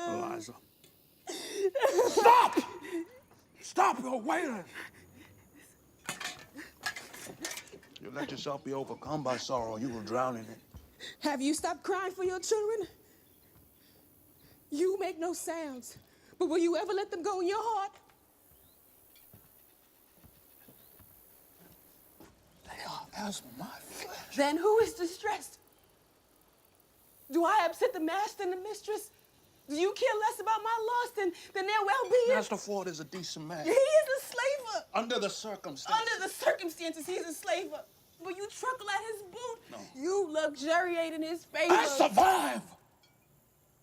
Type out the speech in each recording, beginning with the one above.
Eliza. Stop! Stop, you're wailing. You let yourself be overcome by sorrow, you will drown in it. Have you stopped crying for your children? You make no sounds, but will you ever let them go in your heart? They are as my flesh. Then who is distressed? Do I upset the master and the mistress? Do you care less about my loss than their well-being? Master Ford is a decent man. He is a slaver. Under the circumstances. Under the circumstances, he's a slaver. Will you truckle at his boot? No. You luxuriate in his favor. I survive.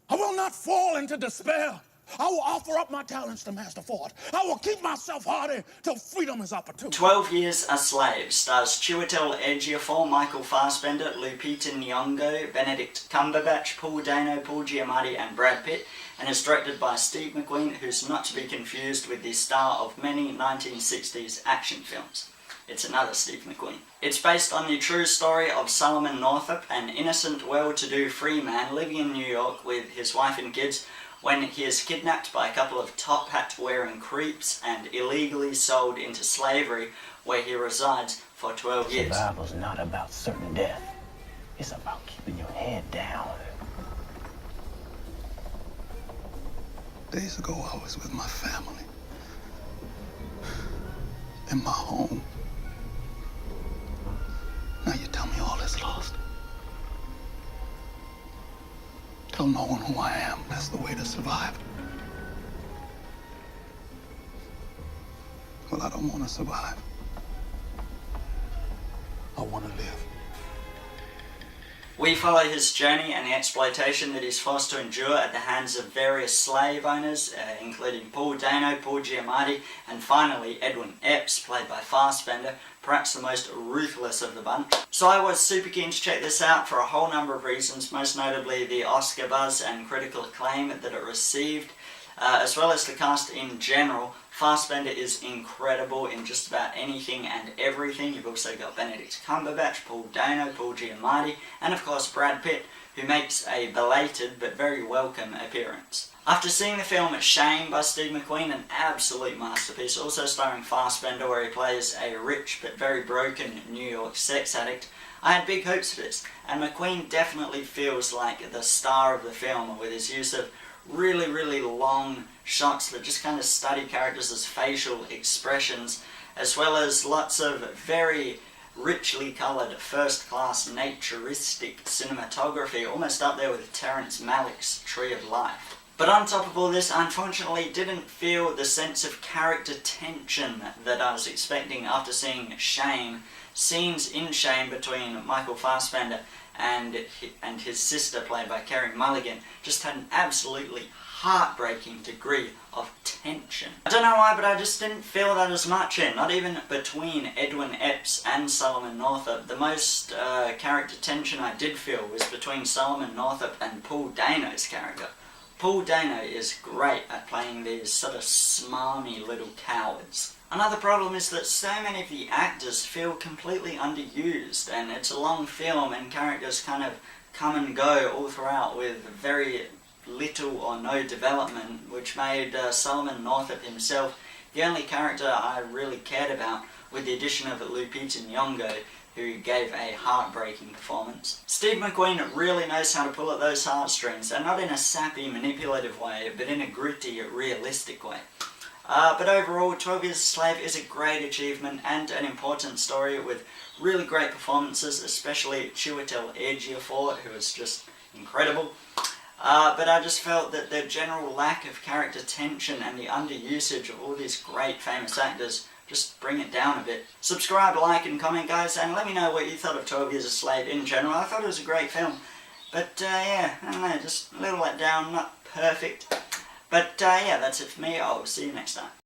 I will not fall into despair. I will offer up my talents to Master Ford. I will keep myself hardy till freedom is opportune. 12 Years a Slave stars Chiwetel Ejiofor, Michael Fassbender, Lupita Nyong'o, Benedict Cumberbatch, Paul Dano, Paul Giamatti and Brad Pitt, and is directed by Steve McQueen, who's not to be confused with the star of many 1960s action films. It's another Steve McQueen. It's based on the true story of Solomon Northup, an innocent, well-to-do free man living in New York with his wife and kids, when he is kidnapped by a couple of top hat wearing creeps and illegally sold into slavery, where he resides for 12 years. Survival's not about certain death. It's about keeping your head down. Days ago, I was with my family. In my home. Now you tell me all is lost. Tell no one who I am. That's the way to survive. Well, I don't want to survive. I want to live. We follow his journey and the exploitation that he's forced to endure at the hands of various slave owners, including Paul Dano, Paul Giamatti, and finally Edwin Epps, played by Fassbender, perhaps the most ruthless of the bunch. So I was super keen to check this out for a whole number of reasons, most notably the Oscar buzz and critical acclaim that it received, as well as the cast in general. Fassbender is incredible in just about anything and everything. You've also got Benedict Cumberbatch, Paul Dano, Paul Giamatti, and of course Brad Pitt, who makes a belated but very welcome appearance. After seeing the film Shame by Steve McQueen, an absolute masterpiece, also starring Fassbender, where he plays a rich but very broken New York sex addict, I had big hopes for this, and McQueen definitely feels like the star of the film with his use of really long shots that just kind of study characters' facial expressions, as well as lots of very richly coloured, first-class, naturistic cinematography, almost up there with Terrence Malick's Tree of Life. But on top of all this, I unfortunately didn't feel the sense of character tension that I was expecting after seeing Shame. Scenes in Shame between Michael Fassbender and his sister, played by Carey Mulligan, just had an absolutely heartbreaking degree of tension. I don't know why, but I just didn't feel that as much in, not even between Edwin Epps and Solomon Northup. The most character tension I did feel was between Solomon Northup and Paul Dano's character. Paul Dano is great at playing these sort of smarmy little cowards. Another problem is that so many of the actors feel completely underused, and it's a long film and characters kind of come and go all throughout with very little or no development, which made Solomon Northup himself the only character I really cared about, with the addition of Lupita Nyong'o, who gave a heartbreaking performance. Steve McQueen really knows how to pull at those heartstrings, and not in a sappy, manipulative way, but in a gritty, realistic way. But overall, 12 Years a Slave is a great achievement and an important story with really great performances, especially Chiwetel Ejiofor, who is just incredible. But I just felt that the general lack of character tension and the underusage of all these great famous actors just bring it down a bit. Subscribe, like and comment, guys, and let me know what you thought of 12 Years a Slave in general. I thought it was a great film, but yeah, I don't know, just a little let down, not perfect. But yeah, that's it for me. I'll see you next time.